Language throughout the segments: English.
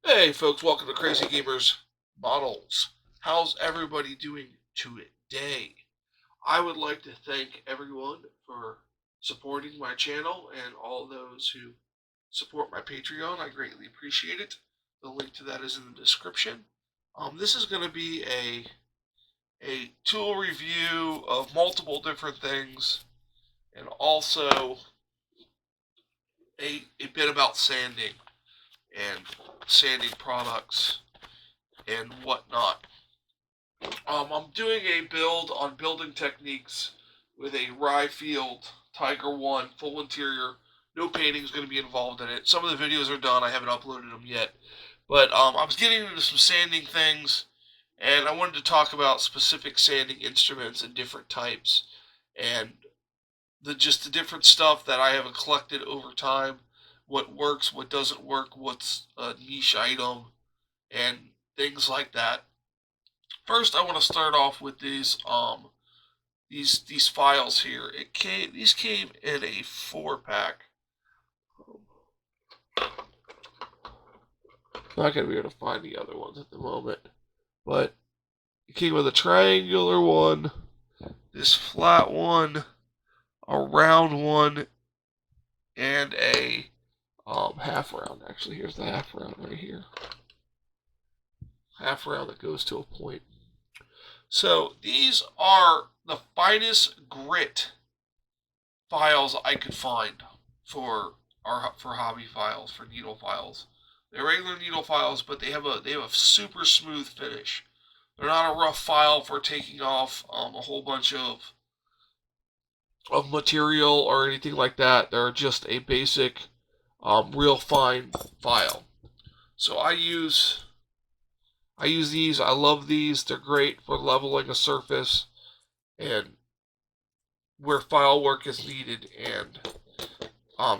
Hey folks, welcome to Crazy Gamers Models. How's everybody doing today? I would like to thank everyone for supporting my channel and all those who support my Patreon. I greatly appreciate it. The link to that is in the description. This is going to be a tool review of multiple different things and also a bit about sanding and sanding products and whatnot. I'm doing a build on building techniques with a Ryefield Tiger 1 full interior. No painting is going to be involved in it. Some of the videos are done. I haven't uploaded them yet. But I was getting into some sanding things, and I wanted to talk about specific sanding instruments and different types, and just the different stuff that I have collected over time, what works, what doesn't work, what's a niche item, and things like that. First, I want to start off with these files here. These came in a 4-pack. Not gonna be able to find the other ones at the moment, but it came with a triangular one, this flat one, a round one, and a half round. Actually, here's the half round right here. Half round that goes to a point. So these are the finest grit files I could find for hobby files, for needle files. They're regular needle files, but they have a super smooth finish. They're not a rough file for taking off a whole bunch of material or anything like that. They're just a basic, real fine file. So I use these. I love these. They're great for leveling a surface and where file work is needed. And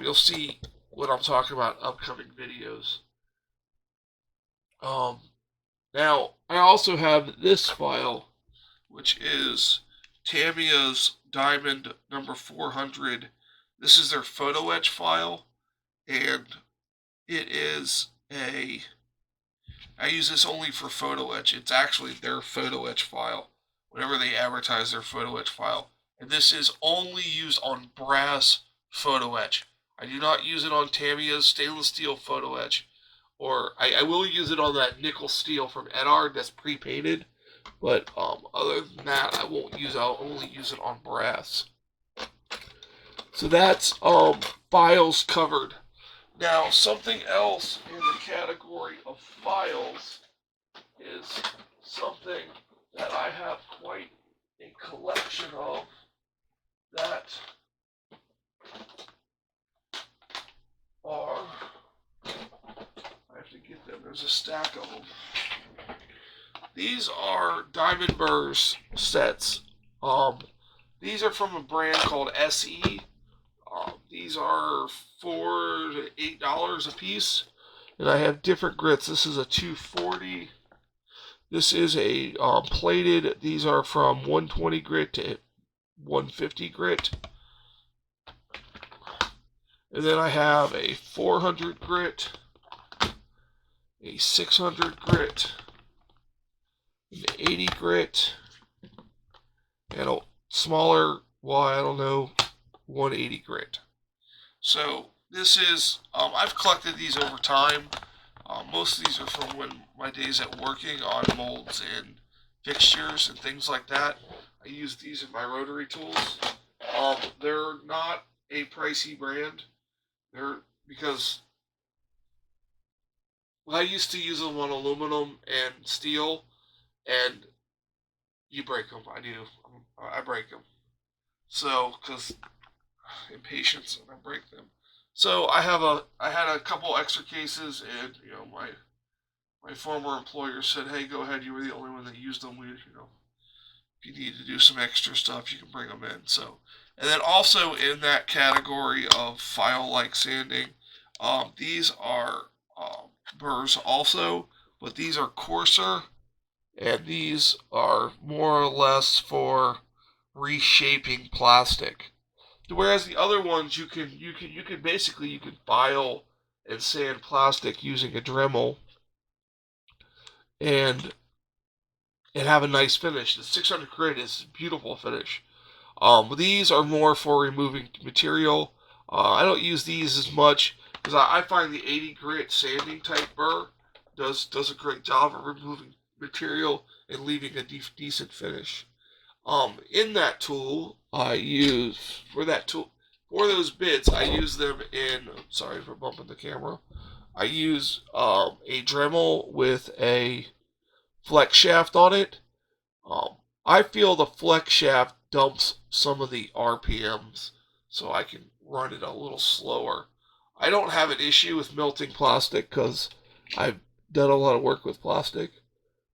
you'll see what I'm talking about in upcoming videos. Now, I also have this file, which is Tamiya's Diamond number 400. This is their photo etch file, and it is I use this only for photo etch. It's actually their photo etch file, whenever they advertise their photo etch file. And this is only used on brass photo etch. I do not use it on Tamiya's stainless steel photo etch. Or I will use it on that nickel steel from Edard that's pre-painted. But other than that, I won't use it. I'll only use it on brass. So that's files covered. Now, something else in the category of files is something that I have quite a collection of that are, I have to get them, there's a stack of them. These are Diamond Burrs sets. These are from a brand called SE. These are $4 to $8 a piece, and I have different grits. This is a 240. This is a plated. These are from 120 grit to 150 grit. And then I have a 400 grit, a 600 grit, an 80 grit, and a smaller, well, I don't know, 180 grit. So this is, I've collected these over time. Most of these are from my days at working on molds and fixtures and things like that. I use these in my rotary tools. They're not a pricey brand. Because I used to use them on aluminum and steel, and you break them. I do. I break them. So, because impatience, and I break them. So I had a couple extra cases, and my former employer said, "Hey, go ahead. You were the only one that used them. If you need to do some extra stuff, you can bring them in." So, and then also in that category of file-like sanding, these are burrs also, but these are coarser, and these are more or less for reshaping plastic. Whereas the other ones, you can basically file and sand plastic using a Dremel, and have a nice finish. The 600 grit is a beautiful finish. These are more for removing material. I don't use these as much because I find the 80 grit sanding type burr does a great job of removing material and leaving a decent finish. In that tool, I use for those bits. I use them in. Sorry for bumping the camera. I use a Dremel with a flex shaft on it. I feel the flex shaft dumps some of the RPMs, so I can run it a little slower. I don't have an issue with melting plastic because I've done a lot of work with plastic.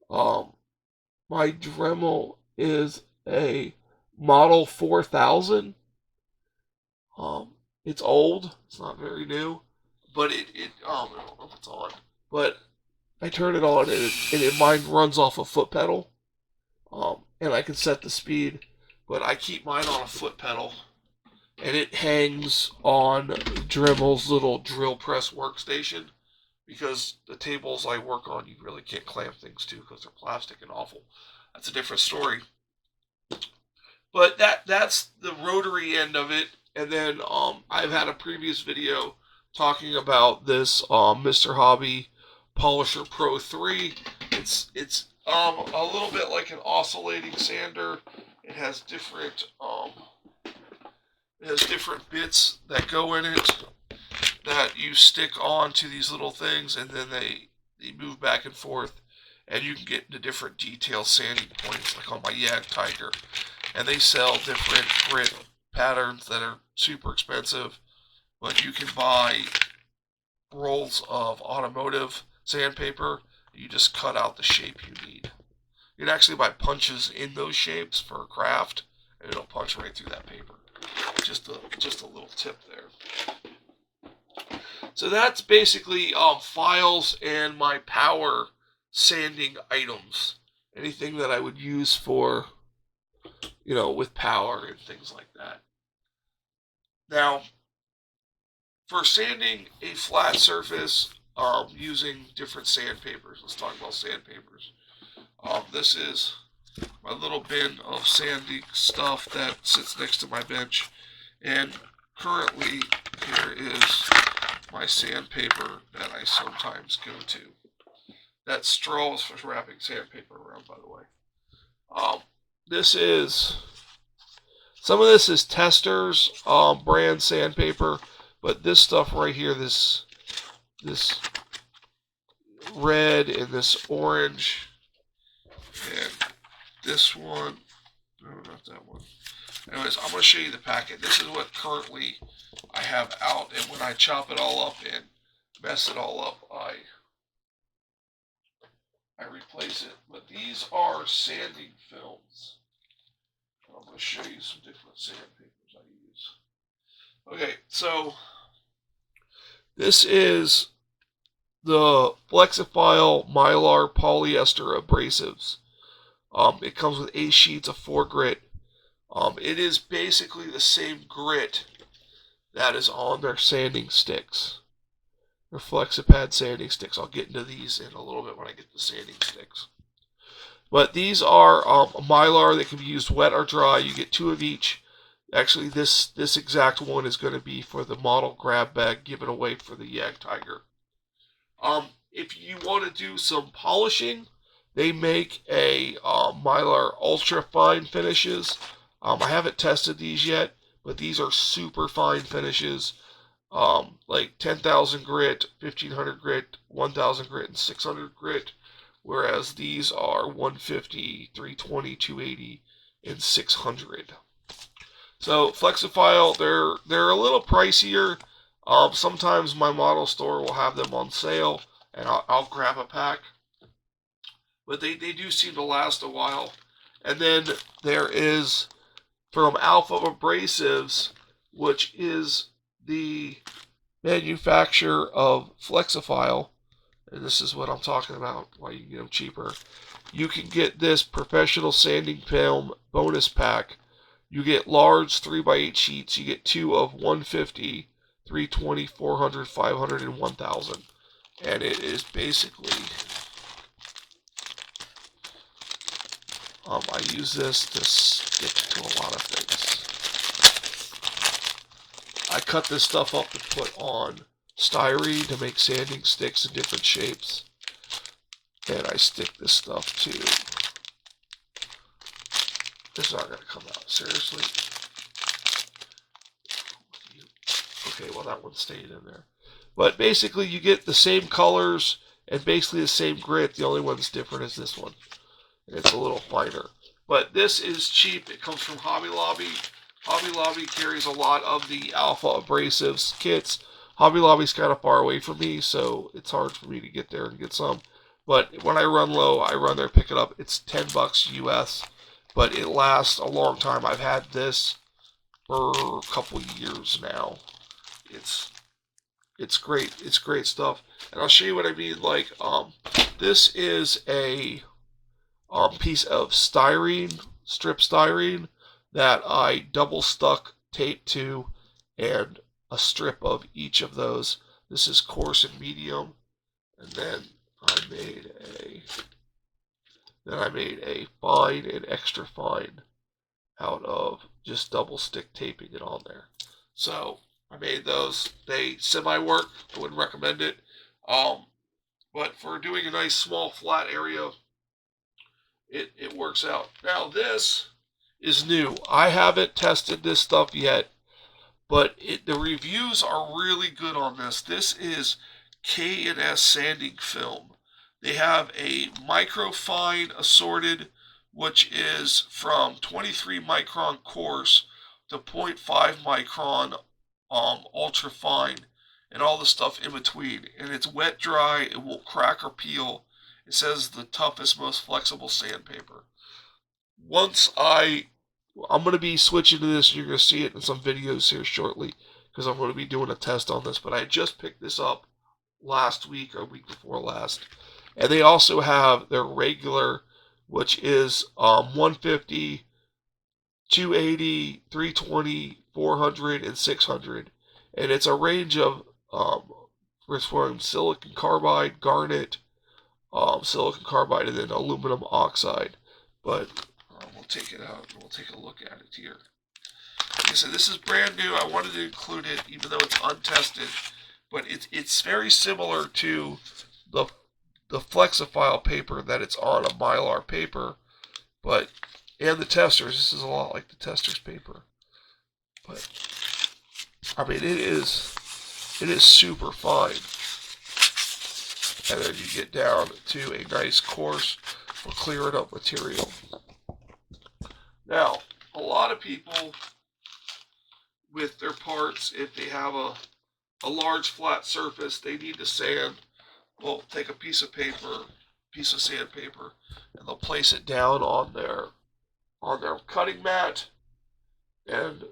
Um, my Dremel is a Model 4000. It's old. It's not very new, but I don't know if it's on, but I turn it on and mine runs off a foot pedal. And I can set the speed, but I keep mine on a foot pedal, and it hangs on Dremel's little drill press workstation because the tables I work on you really can't clamp things to because they're plastic and awful. That's a different story. But that's the rotary end of it, and then I've had a previous video talking about this Mr. Hobby Polisher Pro 3. It's a little bit like an oscillating sander. It has different bits that go in it that you stick on to these little things, and then they move back and forth, and you can get into different detail sanding points, like on my Jagdtiger. And they sell different grit patterns that are super expensive, but you can buy rolls of automotive sandpaper. You just cut out the shape you need. You can actually buy punches in those shapes for a craft, and it'll punch right through that paper. Just a little tip there. So that's basically files and my power sanding items. Anything that I would use for, with power and things like that. Now, for sanding a flat surface, using different sandpapers. Let's talk about sandpapers. This is my little bin of sanding stuff that sits next to my bench, and currently here is my sandpaper that I sometimes go to. That straw is for wrapping sandpaper around, by the way. Some of this is Testors brand sandpaper, but this stuff right here, this red and this orange and this one, no, not that one. Anyways, I'm going to show you the packet. This is what currently I have out, and when I chop it all up and mess it all up, I replace it. But these are sanding films. I'm going to show you some different sandpapers I use. Okay, so this is the Flexifile Mylar polyester abrasives. It comes with 8 sheets of 4 grit. It is basically the same grit that is on their sanding sticks. Their Flexipad sanding sticks. I'll get into these in a little bit when I get to sanding sticks. But these are Mylar that can be used wet or dry. You get 2 of each. Actually, this exact one is going to be for the model grab bag given away for the Jagdtiger. If you want to do some polishing, they make a Mylar ultra fine finishes. I haven't tested these yet, but these are super fine finishes. Like 10,000 grit, 1,500 grit, 1,000 grit, and 600 grit. Whereas these are 150, 320, 280, and 600. So Flexifile, they're a little pricier. Sometimes my model store will have them on sale, and I'll grab a pack. But they do seem to last a while. And then there is from Alpha Abrasives, which is the manufacturer of Flexifile. And this is what I'm talking about, why you can get them cheaper. You can get this professional sanding film bonus pack. You get large 3x8 sheets. You get 2 of 150, 320, 400, 500, and 1000. And it is basically I use this to stick to a lot of things. I cut this stuff up to put on styrene to make sanding sticks in different shapes. And I stick this stuff to... This is not going to come out, seriously. Okay, well that one stayed in there. But basically you get the same colors and basically the same grit. The only one that's different is this one. And it's a little finer. But this is cheap. It comes from Hobby Lobby. Hobby Lobby carries a lot of the Alpha Abrasives kits. Hobby Lobby's kind of far away from me, so it's hard for me to get there and get some. But when I run low, I run there, pick it up. It's $10 US, but it lasts a long time. I've had this for a couple years now. It's great. It's great stuff. And I'll show you what I mean. Like, this is a piece of styrene, strip styrene, that I double stuck tape to, and a strip of each of those. This is coarse and medium, and then I made a fine and extra fine out of just double stick taping it on there. So I made those. They semi-work. I wouldn't recommend it. But for doing a nice small flat area, it works out. Now this is new. I haven't tested this stuff yet, but the reviews are really good on this. This is K&S sanding film. They have a microfine assorted, which is from 23 micron coarse to 0.5 micron ultra fine, and all the stuff in between. And it's wet dry. It won't crack or peel. It says the toughest, most flexible sandpaper. I'm going to be switching to this. You're going to see it in some videos here shortly, because I'm going to be doing a test on this. But I just picked this up last week or week before last. And they also have their regular, which is 150, 280, 320, 400, and 600. And it's a range of silicon carbide, garnet, silicon carbide, and then aluminum oxide. But we'll take it out and we'll take a look at it here. Like I said, this is brand new. I wanted to include it even though it's untested. But it's very similar to the Flexifile paper that it's on, a Mylar paper. And the testers. This is a lot like the testers paper. But I mean, it is super fine. And then you get down to a nice coarse or clear it up material. Now, a lot of people with their parts, if they have a large flat surface, they need to sand. Well, take a piece of sandpaper, and they'll place it down on their cutting mat. And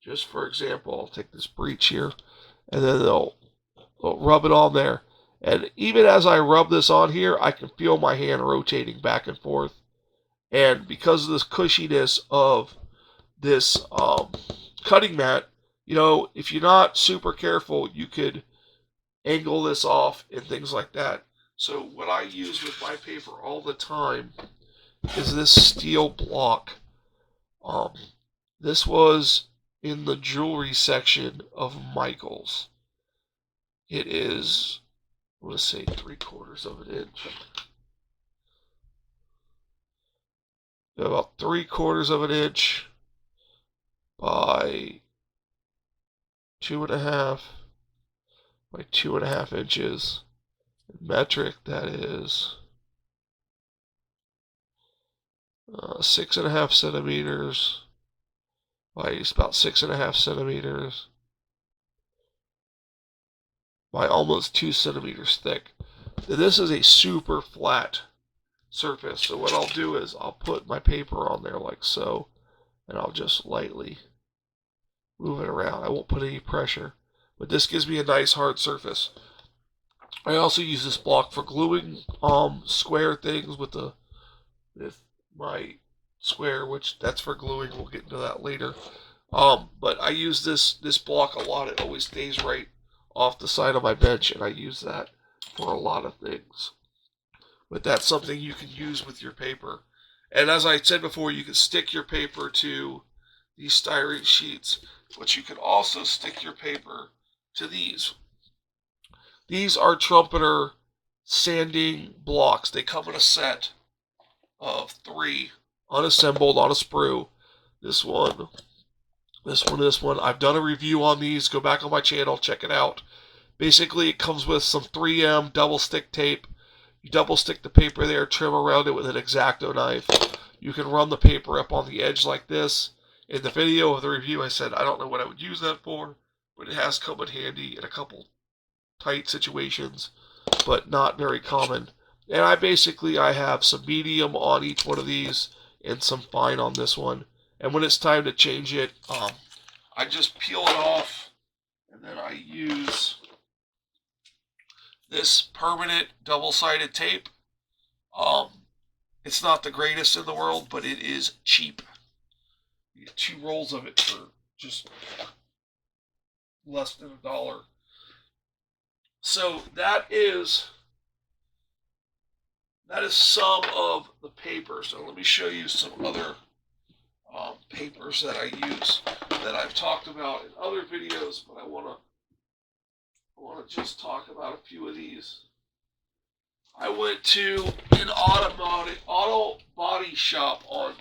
just for example, I'll take this breech here, and then they'll rub it on there. And even as I rub this on here, I can feel my hand rotating back and forth. And because of this cushiness of this cutting mat, you know, if you're not super careful, you could angle this off and things like that. So what I use with my paper all the time is this steel block. This was in the jewelry section of Michaels. It is, I want to say 3/4 of an inch. About 3/4 of an inch by 2.5 by 2.5 inches. In metric, that is 6.5 centimeters by about 6.5 centimeters by almost 2 centimeters thick. And this is a super flat surface. So what I'll do is I'll put my paper on there like so, and I'll just lightly move it around. I won't put any pressure, but this gives me a nice hard surface. I also use this block for gluing square things with my square, which that's for gluing. We'll get into that later. But I use this block a lot. It always stays right off the side of my bench, and I use that for a lot of things. But that's something you can use with your paper. And as I said before, you can stick your paper to these styrene sheets, but you can also stick your paper to these. These are Trumpeter sanding blocks. They come in a set of 3 unassembled on a sprue. This one, this one, this one. I've done a review on these. Go back on my channel, check it out. Basically, it comes with some 3M double stick tape. You double stick the paper there, trim around it with an X-Acto knife. You can run the paper up on the edge like this. In the video of the review, I said I don't know what I would use that for, but it has come in handy in a couple tight situations, but not very common. And I have some medium on each one of these and some fine on this one. And when it's time to change it, I just peel it off, and then I use this permanent double-sided tape. It's not the greatest in the world, but it is cheap. You get 2 rolls of it for just less than $1. So that is some of the paper. So let me show you some other papers that I use that I've talked about in other videos, but I want to just talk about a few of these. I went to an auto body shop on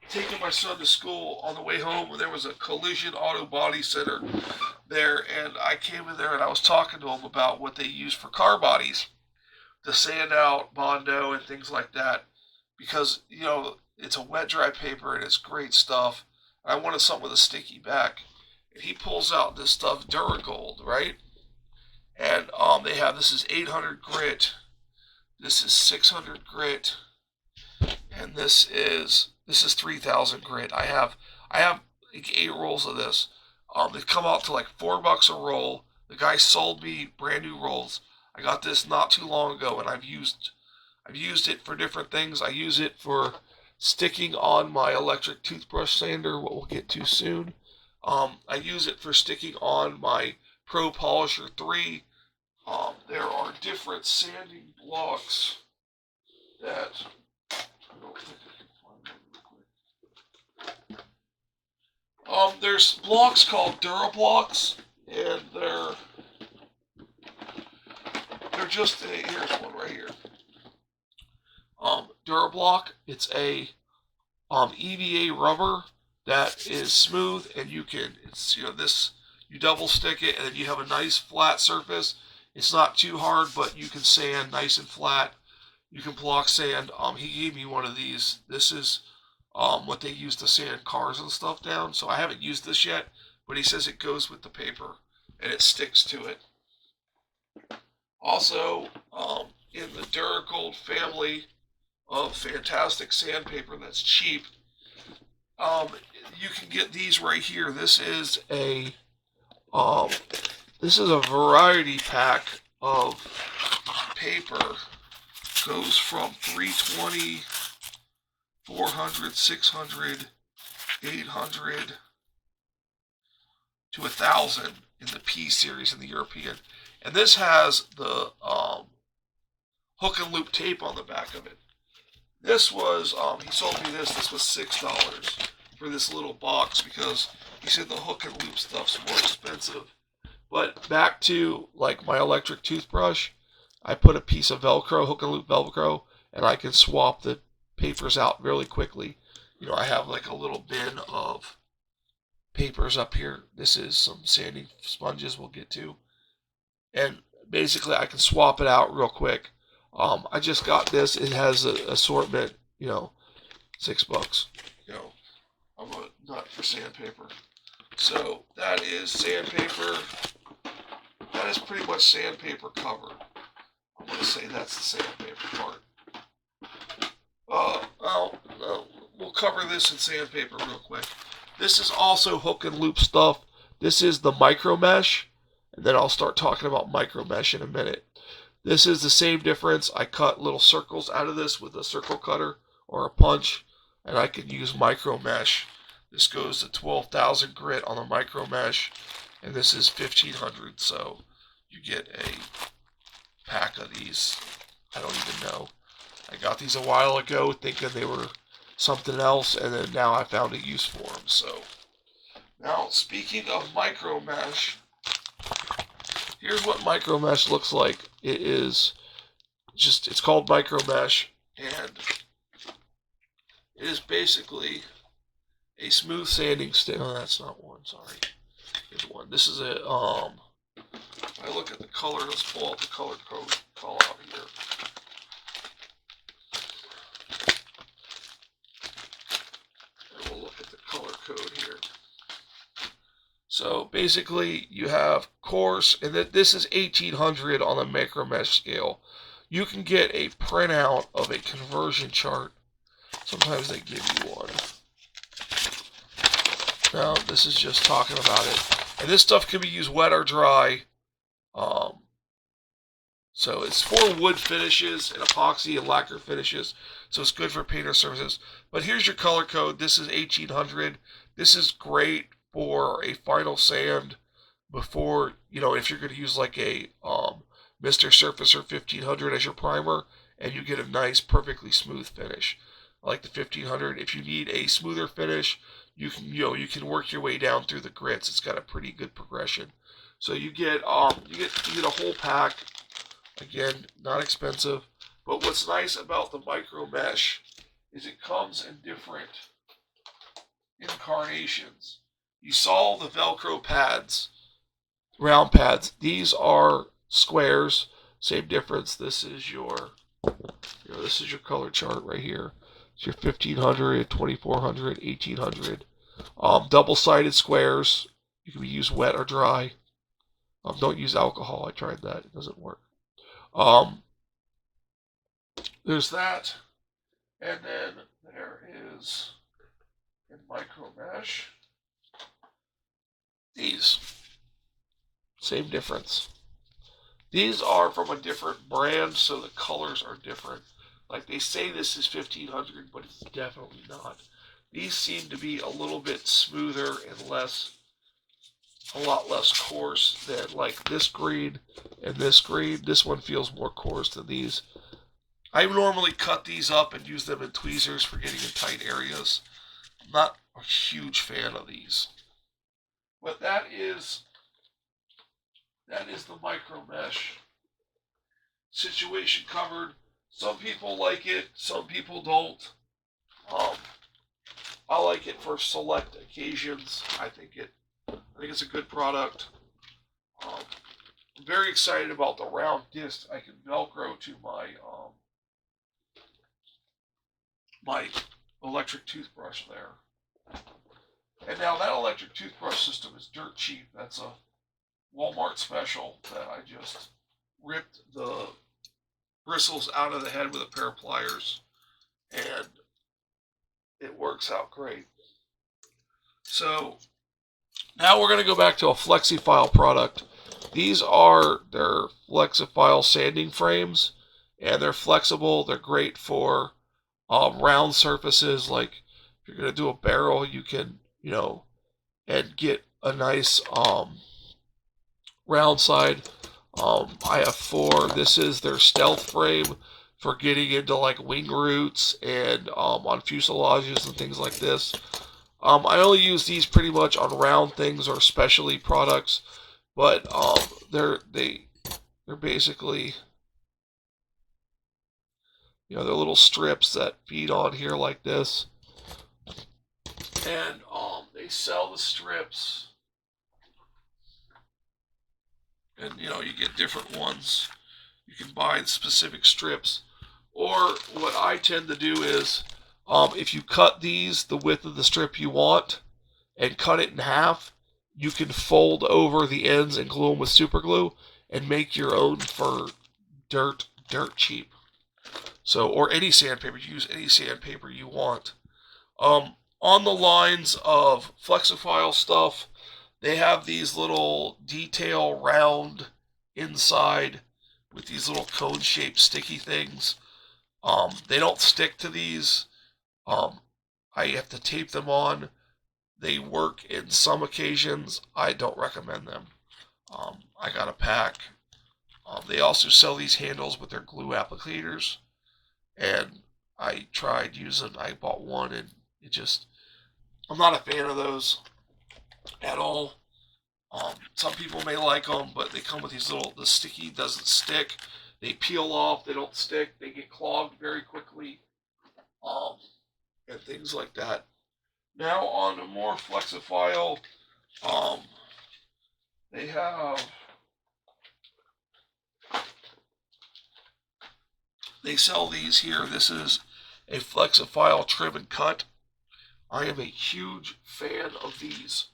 taking my son to school. On the way home, and there was a Collision Auto Body Center there, and I came in there and I was talking to them about what they use for car bodies to sand out Bondo and things like that, because you know it's a wet dry paper and it's great stuff. I wanted something with a sticky back, and he pulls out this stuff, Duragold, right? And they have, this is 800 grit, this is 600 grit, and this is 3,000 grit. I have like 8 rolls of this. They come out to like $4 a roll. The guy sold me brand new rolls. I got this not too long ago, and I've used it for different things. I use it for sticking on my electric toothbrush sander, what we'll get to soon. I use it for sticking on my Pro Polisher 3. There are different sanding blocks that I don't think I can find them real quick. There's blocks called Durablocks, and they're just here's one right here. Durablock. It's a EVA rubber that is smooth, and you double stick it, and then you have a nice flat surface. It's not too hard, but you can sand nice and flat. You can block sand. He gave me one of these. This is what they use to sand cars and stuff down. So I haven't used this yet, but he says it goes with the paper and it sticks to it. Also, in the Duragold family of fantastic sandpaper that's cheap, you can get these right here. This is a variety pack of paper. Goes from 320, 400, 600, 800 to 1,000 in the P series in the European. And this has the hook and loop tape on the back of it. This was, he sold me this. This was $6 for this little box because he said the hook and loop stuff's more expensive. But back to like my electric toothbrush, I put a piece of Velcro, hook and loop Velcro, and I can swap the papers out really quickly. You know, I have like a little bin of papers up here. This is some sanding sponges we'll get to. And basically I can swap it out real quick. I just got this. It has an assortment, you know, $6. You know, I'm a nut for sandpaper. So that is sandpaper. That is pretty much sandpaper covered. I'm going to say that's the sandpaper part. We'll cover this in sandpaper real quick. This is also hook and loop stuff. This is the micro mesh, and then I'll start talking about micro mesh in a minute. This is the same difference. I cut little circles out of this with a circle cutter or a punch, and I can use micro mesh. This goes to 12,000 grit on the micro mesh, and this is 1,500, so you get a pack of these. I don't even know. I got these a while ago thinking they were something else, and then now I found a use for them. So now, speaking of micro mesh, here's what micro mesh looks like. It is just, it's called micro mesh, and it is basically a smooth sanding stick. Oh, that's not one, sorry. Here's one. This is a, I look at the color, let's pull out the color code, call out here. And we'll look at the color code here. So basically, you have coarse, and this is 1800 on the micro mesh scale. You can get a printout of a conversion chart. Sometimes they give you one. Now, this is just talking about it. And this stuff can be used wet or dry. So it's for wood finishes and epoxy and lacquer finishes. So it's good for painter surfaces. But here's your color code. This is 1800. This is great for a final sand before, you know, if you're going to use like a Mr. Surfacer 1500 as your primer, and you get a nice, perfectly smooth finish. I like the 1500. If you need a smoother finish, you can work your way down through the grits. It's got a pretty good progression. So you get a whole pack. Again, not expensive. But what's nice about the micro mesh is it comes in different incarnations. You saw the Velcro pads, round pads. These are squares. Same difference. This is your color chart right here. It's your 1500, 2400, 1800. Double-sided squares. You can be used wet or dry. Don't use alcohol. I tried that. It doesn't work. There's that. And then there is, in micro mesh, these. Same difference. These are from a different brand, so the colors are different. Like they say this is 1500, but it's definitely not. These seem to be a little bit smoother and a lot less coarse than like this green and this green. This one feels more coarse than these. I normally cut these up and use them in tweezers for getting in tight areas. I'm not a huge fan of these. But that is the micro mesh situation covered. Some people like it, some people don't. I like it for select occasions. I think it's a good product. I'm very excited about the round disc I can Velcro to my electric toothbrush there. And now that electric toothbrush system is dirt cheap. That's a Walmart special that I just ripped the bristles out of the head with a pair of pliers, and it works out great. So now we're going to go back to a FlexiFile product. These are their FlexiFile sanding frames, and they're flexible. They're great for round surfaces. Like if you're going to do a barrel, you can, and get a nice round side. I have 4. This is their stealth frame for getting into like wing roots and on fuselages and things like this. I only use these pretty much on round things or specialty products, but they're basically, they're little strips that feed on here like this, and they sell the strips, and you get different ones. You can buy specific strips, or what I tend to do is, if you cut these the width of the strip you want and cut it in half, you can fold over the ends and glue them with super glue and make your own for dirt cheap. So, or any sandpaper, use any sandpaper you want. On the lines of FlexiFile stuff, they have these little detail round inside with these little cone-shaped sticky things. They don't stick to these. I have to tape them on. They work in some occasions. I don't recommend them. I got a pack. They also sell these handles with their glue applicators, and I tried using. I bought one, and it just, I'm not a fan of those at all. Some people may like them, but they come with these little, the sticky doesn't stick. They peel off, they don't stick, they get clogged very quickly, and things like that. Now on a more Flexifile, um, they have, they sell these here. This is a Flexifile trim and cut. I am a huge fan of these.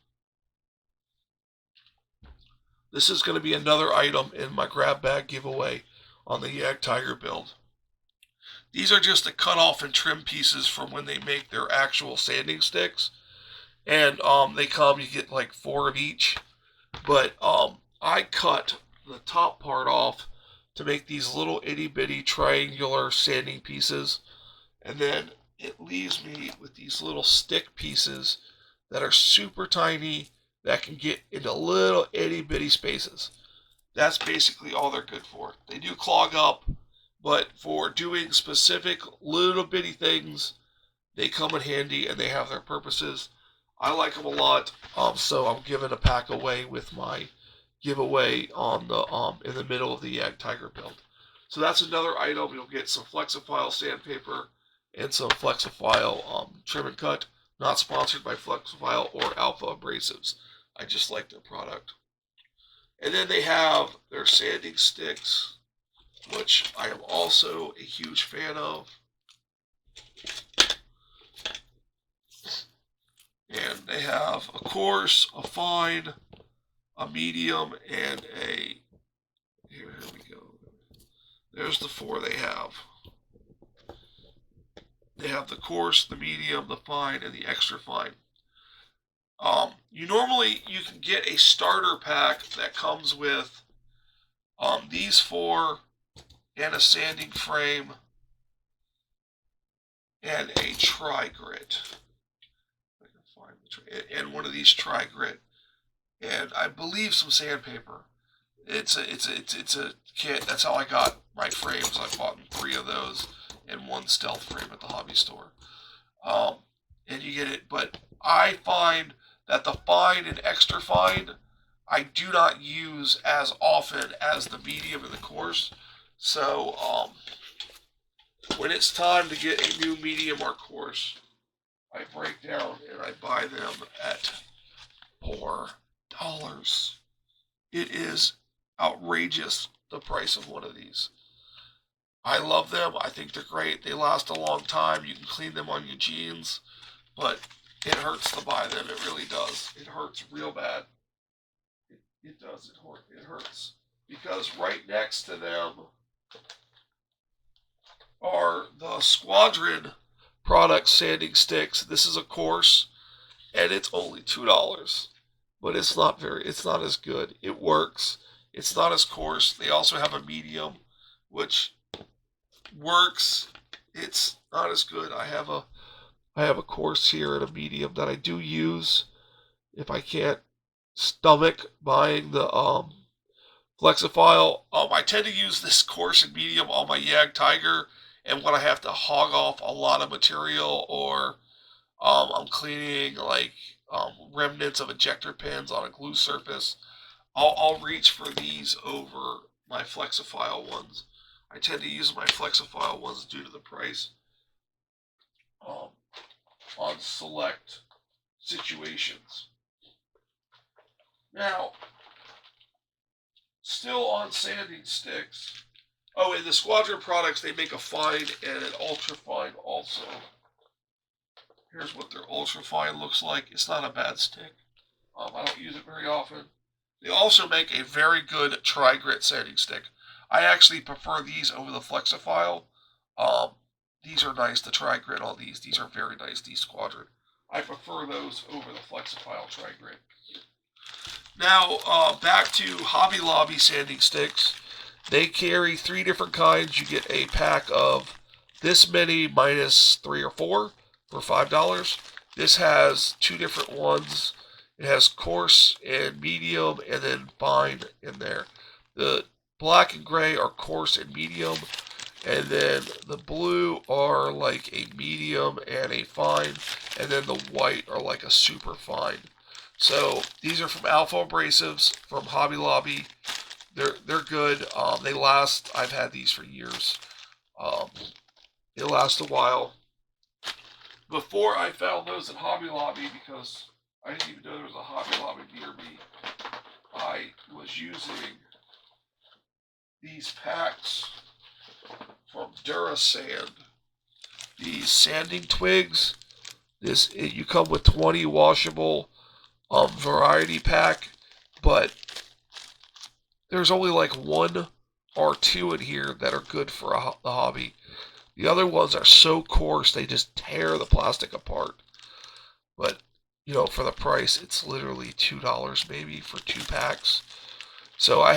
This is going to be another item in my grab bag giveaway on the Jagdtiger build. These are just the cut off and trim pieces from when they make their actual sanding sticks. And they come, you get like 4 of each. But I cut the top part off to make these little itty bitty triangular sanding pieces. And then it leaves me with these little stick pieces that are super tiny, that can get into little itty bitty spaces. That's basically all they're good for. They do clog up, but for doing specific little bitty things, they come in handy and they have their purposes. I like them a lot, so I'm giving a pack away with my giveaway on the in the middle of the Jagdtiger build. So that's another item. You'll get some Flexifile sandpaper and some Flexifile trim and cut. Not sponsored by Flexifile or Alpha Abrasives. I just like their product. And then they have their sanding sticks, which I am also a huge fan of. And they have a coarse, a fine, a medium, and a... Here we go. There's the 4 they have. They have the coarse, the medium, the fine, and the extra fine. You can get a starter pack that comes with these 4 and a sanding frame and a tri-grit. I can find and one of these tri-grit, and I believe some sandpaper. It's a kit. That's how I got my frames. I bought 3 of those and 1 stealth frame at the hobby store. And you get it, but I find that the fine and extra fine I do not use as often as the medium and the coarse. So when it's time to get a new medium or coarse, I break down and I buy them at $4. It is outrageous, the price of one of these. I love them. I think they're great. They last a long time. You can clean them on your jeans, but it hurts to buy them. It really does. It hurts real bad. It does. It hurts. Because right next to them are the Squadron product sanding sticks. This is a coarse, and it's only $2. But it's not as good. It works. It's not as coarse. They also have a medium, which works. It's not as good. I have a coarse here and a medium that I do use if I can't stomach buying the Flexifile. I tend to use this coarse and medium on my Jagdtiger, and when I have to hog off a lot of material, or I'm cleaning like remnants of ejector pins on a glue surface, I'll reach for these over my Flexifile ones. I tend to use my Flexifile ones due to the price on select situations. Now, still on sanding sticks. Oh, in the Squadron products, they make a fine and an ultra fine also. Here's what their ultra fine looks like. It's not a bad stick. I don't use it very often. They also make a very good tri-grit sanding stick. I actually prefer these over the Flexifile. These are nice, the tri-grit on these. These are very nice, these Squadron. I prefer those over the Flexifile tri-grit. Now, back to Hobby Lobby sanding sticks. They carry 3 different kinds. You get a pack of this many minus 3 or 4 for $5. This has 2 different ones. It has coarse and medium and then fine in there. The black and gray are coarse and medium. and then the blue are like a medium and a fine, and then the white are like a super fine. So these are from Alpha Abrasives from Hobby Lobby. They're good. They last. I've had these for years. Um, they last a while. Before I found those at Hobby Lobby, because I didn't even know there was a Hobby Lobby near me, I was using these packs from Durasand. These sanding twigs. You come with 20 washable variety pack, but there's only like one or two in here that are good for the hobby. The other ones are so coarse they just tear the plastic apart. But for the price, it's literally $2 maybe for 2 packs. So I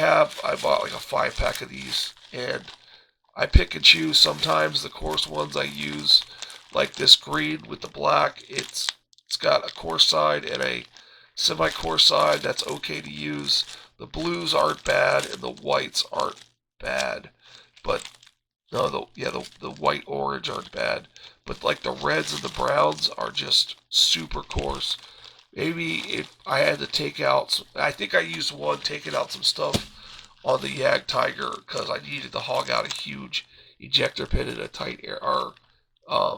bought like a 5 pack of these, and I pick and choose. Sometimes the coarse ones I use, like this green with the black. It's got a coarse side and a semi-coarse side that's okay to use. The blues aren't bad and the whites aren't bad, but no, the white orange aren't bad, but like the reds and the browns are just super coarse. Maybe if I had to take out, I think I used one taking out some stuff on the Jagdtiger because I needed to hog out a huge ejector pin in a tight or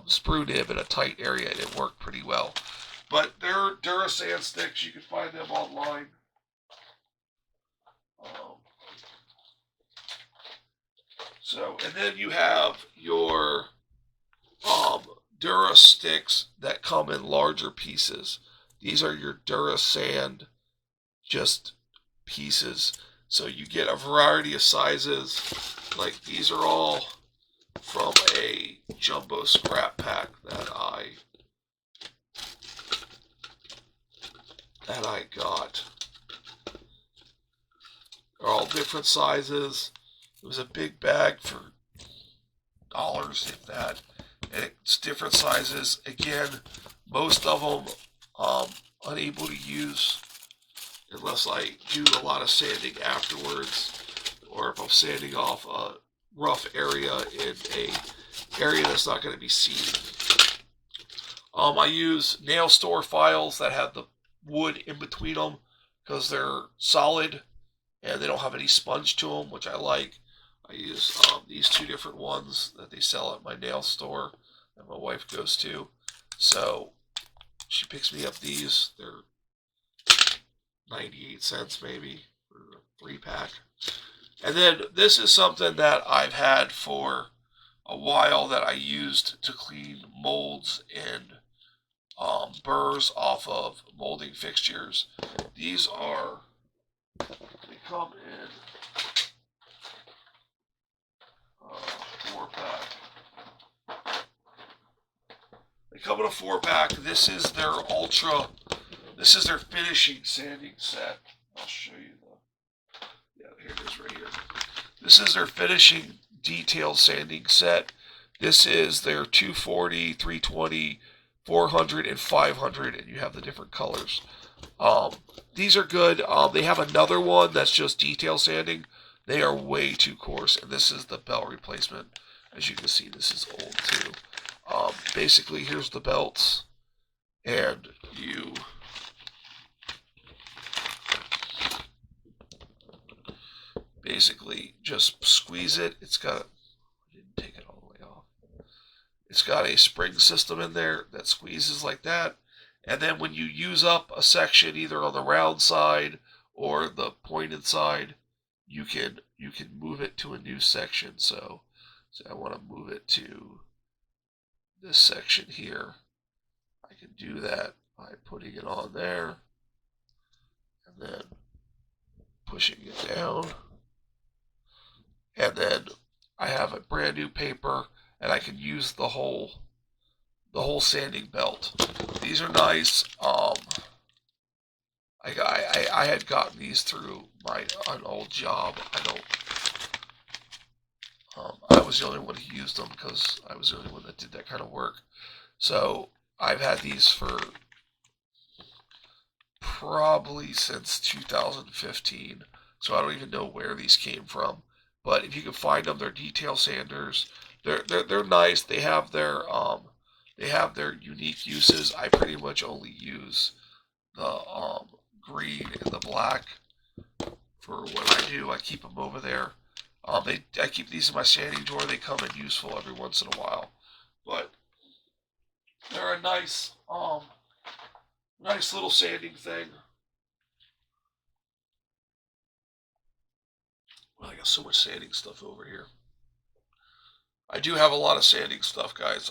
sprue nib in a tight area, and it worked pretty well. But they're Durasand sticks. You can find them online. And then you have your Dura sticks that come in larger pieces. These are your Durasand just pieces. So you get a variety of sizes. Like these are all from a jumbo scrap pack that I got. They're all different sizes. It was a big bag for dollars, if that. And it's different sizes. Again, most of them unable to use unless I do a lot of sanding afterwards, or if I'm sanding off a rough area in a area that's not going to be seen. I use nail store files that have the wood in between them because they're solid and they don't have any sponge to them, which I like. I use these 2 different ones that they sell at my nail store that my wife goes to. So she picks me up these. They're 98 cents maybe for a 3-pack. And then this is something that I've had for a while that I used to clean molds and burrs off of molding fixtures. They come in 4-pack. They come in a 4-pack. This is their finishing sanding set. I'll show you here it is right here. This is their finishing detail sanding set. This is their 240, 320, 400, and 500, and you have the different colors. These are good. They have another one that's just detail sanding. They are way too coarse, and this is the belt replacement. As you can see, this is old too. Basically, here's the belts, and you basically just squeeze it. I didn't take it all the way off. It's got a spring system in there that squeezes like that. And then when you use up a section, either on the round side or the pointed side, you can move it to a new section. So I want to move it to this section here. I can do that by putting it on there and then pushing it down. And then I have a brand new paper, and I can use the whole sanding belt. These are nice. I had gotten these through an old job. I was the only one who used them because I was the only one that did that kind of work. So I've had these for probably since 2015. So I don't even know where these came from. But if you can find them, they're detail sanders. they're nice. They have their unique uses. I pretty much only use the green and the black for what I do. I keep them over there. I keep these in my sanding drawer. They come in useful every once in a while, but they're a nice little sanding thing. Well, I got so much sanding stuff over here. I do have a lot of sanding stuff, guys.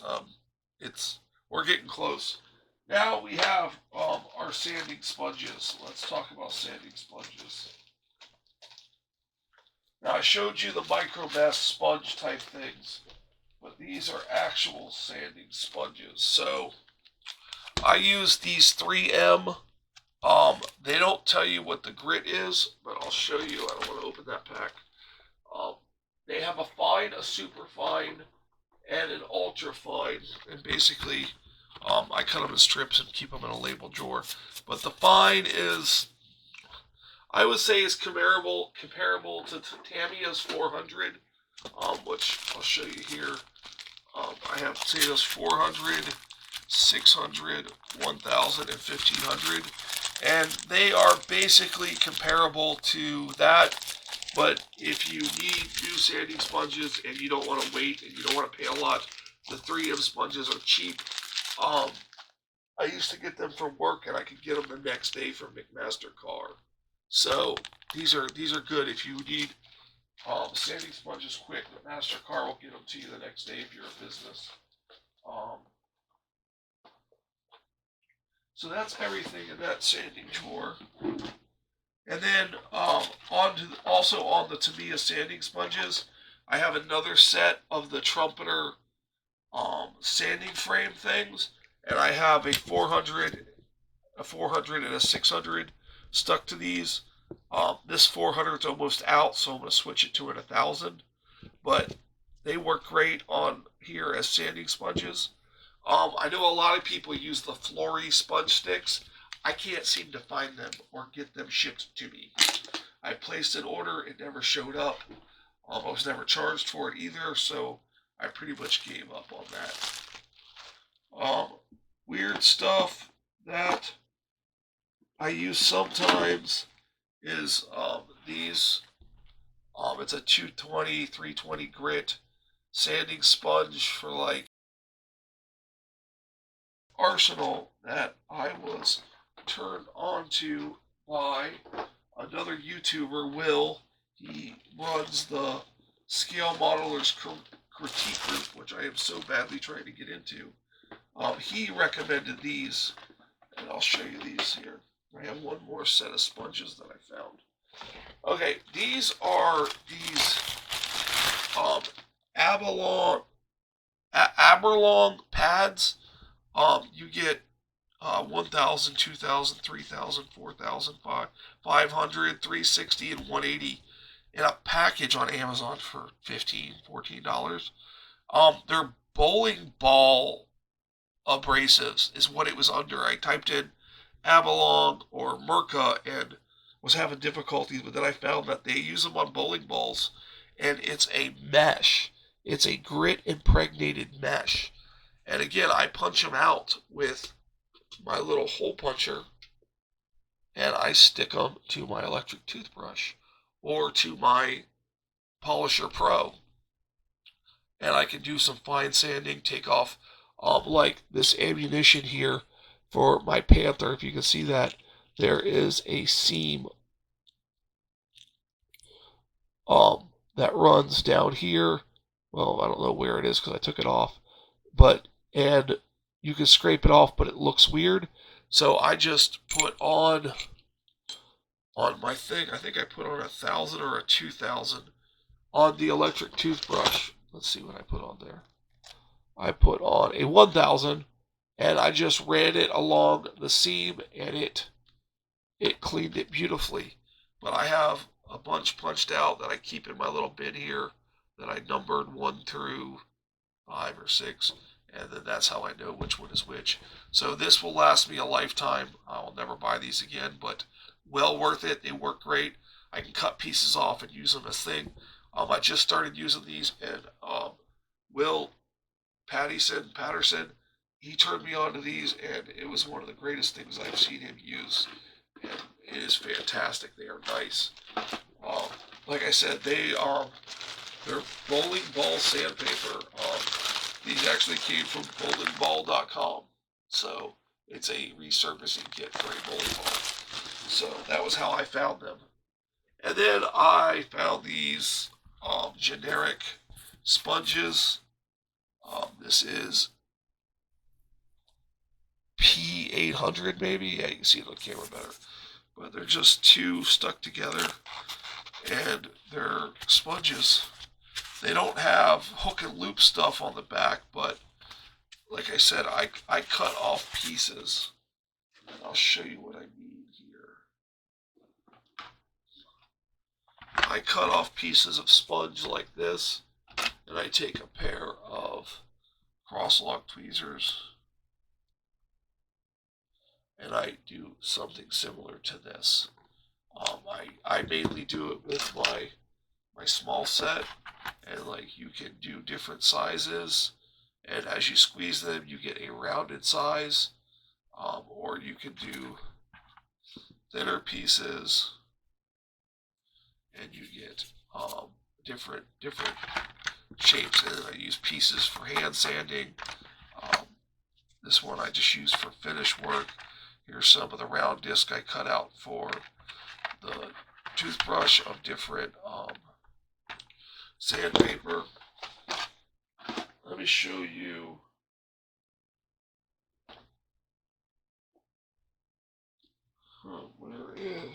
We're getting close. Now we have our sanding sponges. Let's talk about sanding sponges. Now I showed you the Micromesh sponge type things, but these are actual sanding sponges. So I use these 3M. They don't tell you what the grit is, but I'll show you. I don't want to open that pack. They have a fine, a super fine, and an ultra fine, and basically I cut them in strips and keep them in a label drawer. But the fine is, I would say, is comparable to Tamiya's 400, which I'll show you here. I have Tamiya's 400, 600, 1000, and 1500, and they are basically comparable to that. But if you need new sanding sponges and you don't want to wait and you don't want to pay a lot, the 3M sponges are cheap. I used to get them from work, and I could get them the next day from McMaster-Carr. So these are good if you need sanding sponges quick. McMaster-Carr will get them to you the next day if you're a business. So that's everything in that sanding drawer. And then also on the Tamiya sanding sponges, I have another set of the Trumpeter sanding frame things, and I have a 400, and a 600 stuck to these. This 400 is almost out, so I'm going to switch it to an 1000. But they work great on here as sanding sponges. I know a lot of people use the Flory sponge sticks. I can't seem to find them or get them shipped to me. I placed an order, it never showed up. I was never charged for it either, so I pretty much gave up on that. Weird stuff that I use sometimes is these. It's a 220, 320 grit sanding sponge for like Arsenal that I was turned on to by another YouTuber, Will. He runs the Scale Modelers Critique Group, which I am so badly trying to get into. He recommended these, and I'll show you these here. I have one more set of sponges that I found. Okay, these are these Aberlong pads. You get 1,000, 2,000, 3,000, 4,000, 500, 360, and 180 in a package on Amazon for $15, $14. They're bowling ball abrasives is what it was under. I typed in Abalong or Mirka and was having difficulties, but then I found that they use them on bowling balls, and it's a mesh. It's a grit impregnated mesh. And again, I punch them out with my little hole puncher, and I stick them to my electric toothbrush or to my Polisher Pro. And I can do some fine sanding, take off like this ammunition here for my Panther. If you can see that, there is a seam that runs down here. Well, I don't know where it is because I took it off, and you can scrape it off, but it looks weird. So I just put on my thing, I think I put on 1,000 or a 2,000 on the electric toothbrush. Let's see what I put on there. I put on a 1,000, and I just ran it along the seam, and it cleaned it beautifully. But I have a bunch punched out that I keep in my little bin here that I numbered 1 through 5 or 6, and then that's how I know which one is which. So this will last me a lifetime. I'll never buy these again, but well worth it. They work great. I can cut pieces off and use them as thing. I just started using these, and Will Patterson, he turned me on to these, and it was one of the greatest things I've seen him use. And it is fantastic. They are nice. Um, like I said, they're bowling ball sandpaper. These actually came from bowlingball.com. So it's a resurfacing kit for a bowling ball. So that was how I found them. And then I found these generic sponges. This is P800 maybe. Yeah, you can see it on camera better. But they're just two stuck together, and they're sponges. They don't have hook and loop stuff on the back, but like I said, I cut off pieces. And I'll show you what I mean here. I cut off pieces of sponge like this, and I take a pair of cross-lock tweezers, and I do something similar to this. I mainly do it with my small set, and like you can do different sizes, and as you squeeze them, you get a rounded size, or you can do thinner pieces, and you get different shapes. And I use pieces for hand sanding. This one I just use for finish work. Here's some of the round disc I cut out for the toothbrush of different sandpaper. Let me show you. Where is?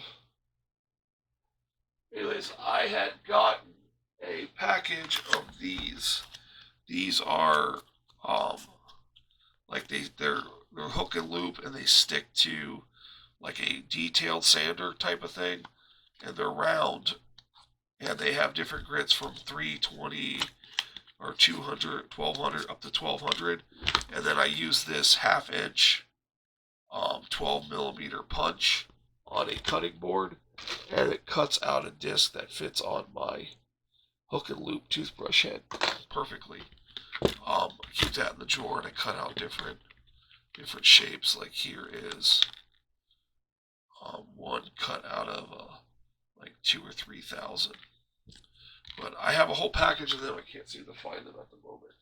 Anyways, I had gotten a package of these. These are like they're hook and loop, and they stick to like a detailed sander type of thing, and they're round, and they have different grits from 320 or 200, 1200 up to 1200, and then I use this half-inch 12 millimeter punch on a cutting board, and it cuts out a disc that fits on my hook and loop toothbrush head perfectly. Keep that in the drawer, and I cut out different shapes. Like here is one cut out of like 2,000 or 3,000. But I have a whole package of them. I can't seem to find them at the moment.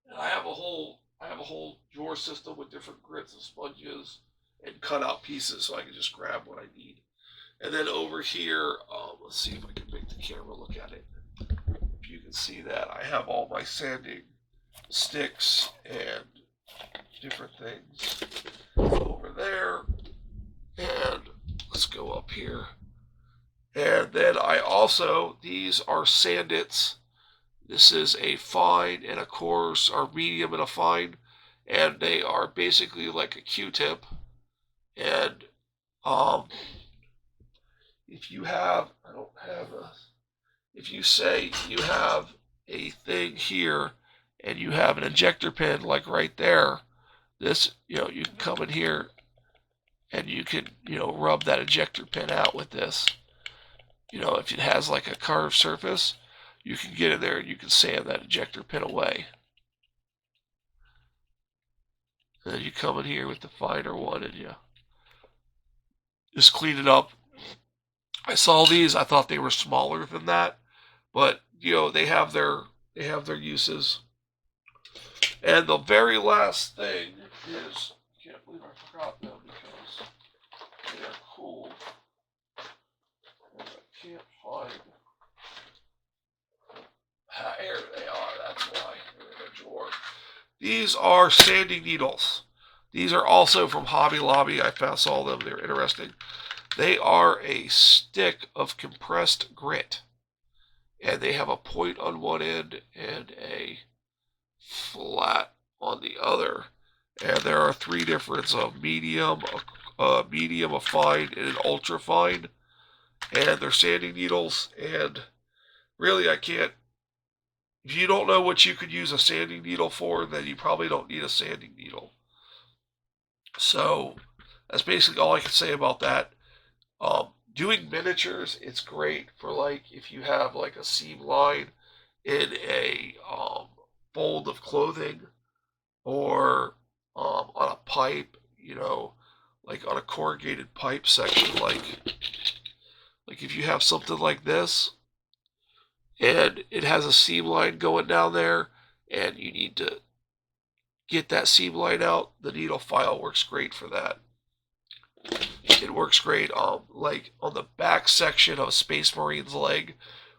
And I have a whole drawer system with different grits and sponges and cut out pieces, so I can just grab what I need. And then over here, let's see if I can make the camera look at it. If you can see that, I have all my sanding sticks and different things over there. And let's go up here. And then I also, these are Sandits. This is a fine and a coarse, or medium and a fine, and they are basically like a Q-tip. And if you have, I don't have a, if you say you have a thing here and you have an ejector pin like right there, this, you can come in here and you can, rub that ejector pin out with this. If it has like a curved surface, you can get in there and you can sand that ejector pin away. And then you come in here with the finer one and you just clean it up. I saw these, I thought they were smaller than that, but they have their uses. And the very last thing is, I can't believe I forgot them because they are cool. And I can't find. Here they are, that's why. They're in a drawer. These are sanding needles. These are also from Hobby Lobby. I saw them, they're interesting. They are a stick of compressed grit. And they have a point on one end and a flat on the other. And there are three difference of medium, a fine, and an ultra fine. And they're sanding needles. And really, I can't. If you don't know what you could use a sanding needle for, then you probably don't need a sanding needle. So that's basically all I can say about that. Doing miniatures, it's great for like if you have like a seam line in a fold of clothing or on a pipe, like on a corrugated pipe section, like if you have something like this and it has a seam line going down there and you need to get that seam line out, the needle file works great for that. It works great like on the back section of a Space Marine's leg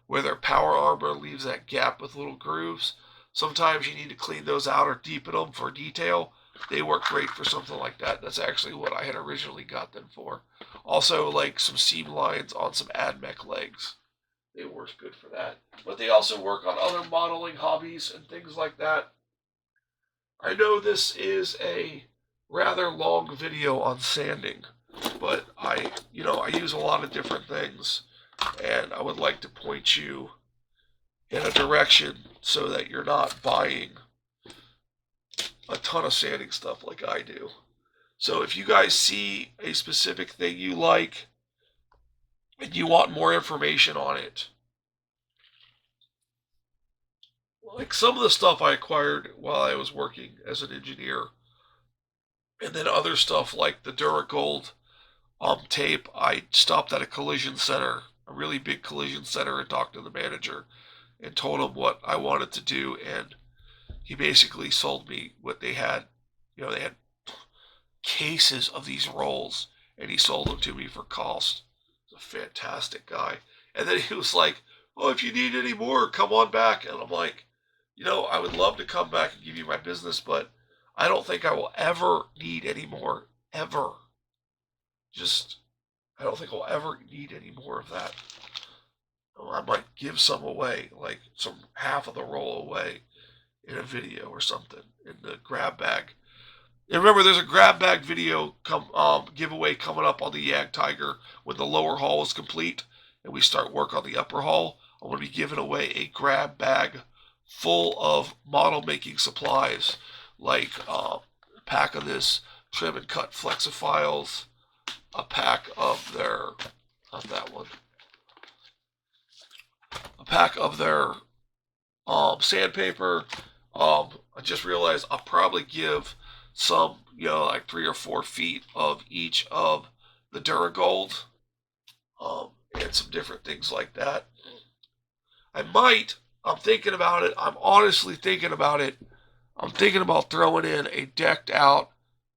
where their power armor leaves that gap with little grooves. Sometimes you need to clean those out or deepen them for detail. They work great for something like that. That's actually what I had originally got them for. Also, like some seam lines on some AdMech legs. They work good for that. But they also work on other modeling hobbies and things like that. I know this is a rather long video on sanding, but I use a lot of different things, and I would like to point you in a direction so that you're not buying a ton of sanding stuff like I do. So if you guys see a specific thing you like and you want more information on it, like some of the stuff I acquired while I was working as an engineer, and then other stuff like the Duragold tape, I stopped at a collision center, a really big collision center, and talked to the manager and told him what I wanted to do, and he basically sold me what they had. They had cases of these rolls, and he sold them to me for cost. He's a fantastic guy. And then he was like, "Oh, if you need any more, come on back." And I'm like, I would love to come back and give you my business, but I don't think I will ever need any more, ever. I don't think I'll ever need any more of that. I might give some away, like some half of the roll away in a video or something in the grab bag. And remember, there's a grab bag video giveaway coming up on the Jagdtiger when the lower hull is complete and we start work on the upper hull. I'm going to be giving away a grab bag full of model making supplies, like a pack of this trim and cut flexophiles, a pack of their, not that one, a pack of their sandpaper. I just realized I'll probably give some, like 3 or 4 feet of each of the Duragold, and some different things like that. I'm thinking about it. I'm honestly thinking about it. I'm thinking about throwing in a decked out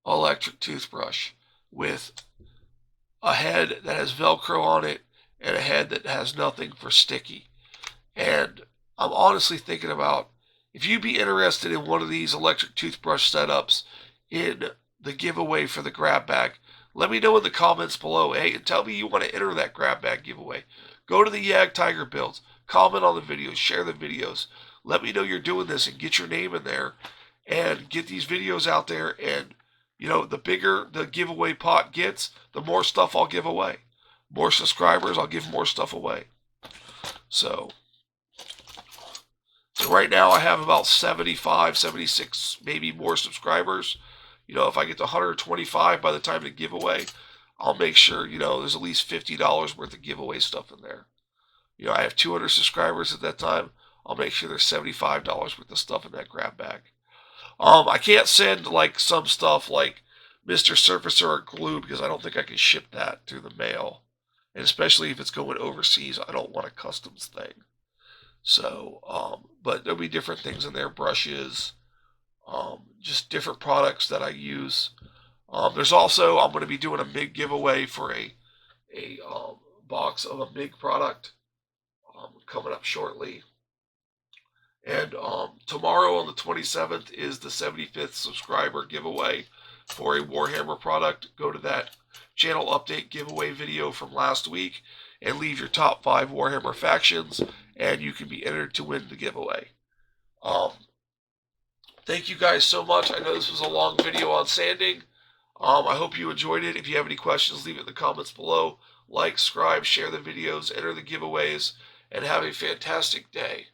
electric toothbrush with a head that has Velcro on it and a head that has nothing for sticky. And I'm honestly thinking about, if you'd be interested in one of these electric toothbrush setups in the giveaway for the grab bag, let me know in the comments below. Hey, and tell me you want to enter that grab bag giveaway. Go to the Jagdtiger builds, comment on the videos, share the videos. Let me know you're doing this and get your name in there and get these videos out there. And, the bigger the giveaway pot gets, the more stuff I'll give away. More subscribers, I'll give more stuff away. So right now I have about 75, 76, maybe more subscribers. If I get to 125 by the time of the giveaway, I'll make sure, there's at least $50 worth of giveaway stuff in there. I have 200 subscribers at that time. I'll make sure there's $75 worth of stuff in that grab bag. I can't send like some stuff like Mr. Surfacer or glue because I don't think I can ship that through the mail. And especially if it's going overseas, I don't want a customs thing. So, but there'll be different things in there, brushes, just different products that I use. There's also, I'm going to be doing a MIG giveaway for a box of a MIG product coming up shortly. And tomorrow on the 27th is the 75th subscriber giveaway for a Warhammer product. Go to that channel update giveaway video from last week and leave your top 5 Warhammer factions, and you can be entered to win the giveaway. Thank you guys so much. I know this was a long video on sanding. I hope you enjoyed it. If you have any questions, leave it in the comments below. Like, subscribe, share the videos, enter the giveaways, and have a fantastic day.